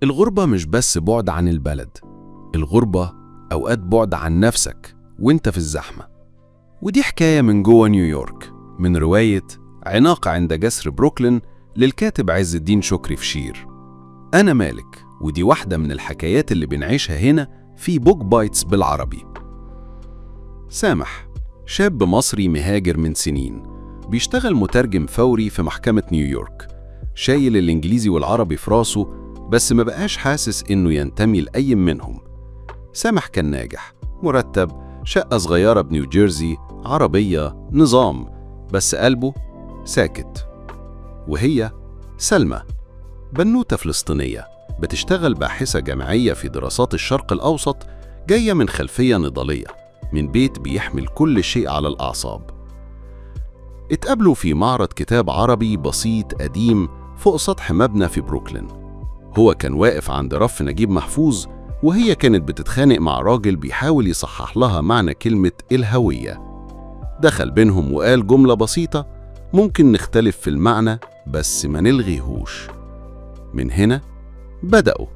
الغربة مش بس بعد عن البلد، الغربة أوقات بعد عن نفسك وانت في الزحمة. ودي حكاية من جوه نيويورك، من رواية عناقة عند جسر بروكلين للكاتب عز الدين شكري فشير. أنا مالك، ودي واحدة من الحكايات اللي بنعيشها هنا في بوك بايتس بالعربي. سامح شاب مصري مهاجر من سنين، بيشتغل مترجم فوري في محكمة نيويورك، شايل الإنجليزي والعربي في راسه، بس ما بقاش حاسس إنه ينتمي لأي منهم. سامح كان ناجح، مرتب، شقة صغيرة بنيو جيرسي، عربية، نظام، بس قلبه ساكت. وهي سلمى، بنوتة فلسطينية بتشتغل باحثة جامعية في دراسات الشرق الأوسط، جاية من خلفية نضالية، من بيت بيحمل كل شيء على الأعصاب. اتقابلوا في معرض كتاب عربي بسيط قديم فوق سطح مبنى في بروكلين. هو كان واقف عند رف نجيب محفوظ، وهي كانت بتتخانق مع راجل بيحاول يصحح لها معنى كلمة الهوية. دخل بينهم وقال جملة بسيطة: ممكن نختلف في المعنى بس ما نلغيهوش. من هنا بدأوا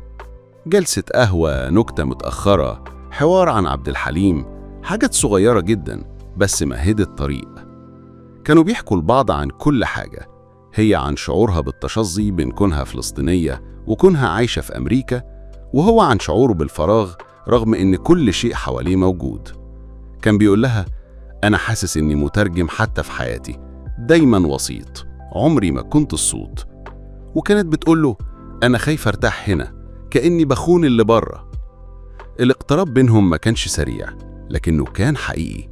جلسة قهوة، نكتة متأخرة، حوار عن عبد الحليم، حاجات صغيرة جدا بس مهدت طريق. كانوا بيحكوا لبعض عن كل حاجة، هي عن شعورها بالتشظي بين كونها فلسطينية وكونها عايشة في أمريكا، وهو عن شعوره بالفراغ رغم إن كل شيء حواليه موجود. كان بيقول لها: أنا حاسس إني مترجم حتى في حياتي، دايما وسيط، عمري ما كنت الصوت. وكانت بتقول له: أنا خايفة أرتاح هنا، كأني بخون اللي بره. الاقتراب بينهم ما كانش سريع، لكنه كان حقيقي.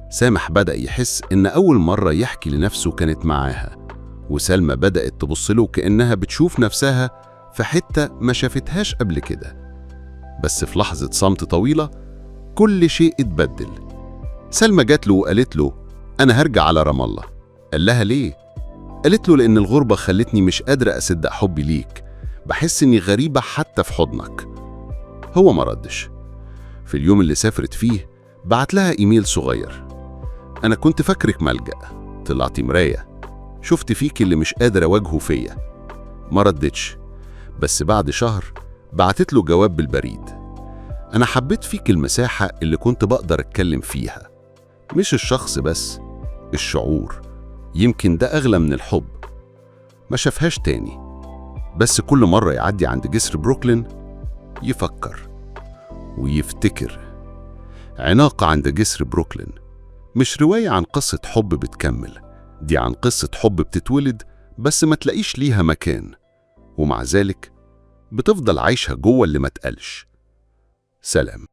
سامح بدأ يحس إن أول مرة يحكي لنفسه كانت معاها، وسلمى بدأت تبصله كأنها بتشوف نفسها في حتة ما شافتهاش قبل كده. بس في لحظة صمت طويلة كل شيء اتبدل. سلمى جات له وقالت له: أنا هرجع على رام الله. قال لها: ليه؟ قالت له: لأن الغربة خلتني مش قادرة أصدق حبي ليك، بحس إني غريبة حتى في حضنك. هو ما ردش. في اليوم اللي سافرت فيه بعت لها إيميل صغير: أنا كنت فاكرك ملجأ، طلعتي مراية، شفت فيك اللي مش قادر أواجهه فيا. ما ردتش، بس بعد شهر بعتت له جواب بالبريد: أنا حبيت فيك المساحة اللي كنت بقدر أتكلم فيها، مش الشخص بس، الشعور، يمكن ده أغلى من الحب. ما شافهاش تاني، بس كل مرة يعدي عند جسر بروكلين يفكر ويفتكر. عناقة عند جسر بروكلين مش رواية عن قصة حب بتكمل، دي عن قصة حب بتتولد بس ما تلاقيش ليها مكان، ومع ذلك بتفضل عايشها جوه اللي ما تقلش. سلام.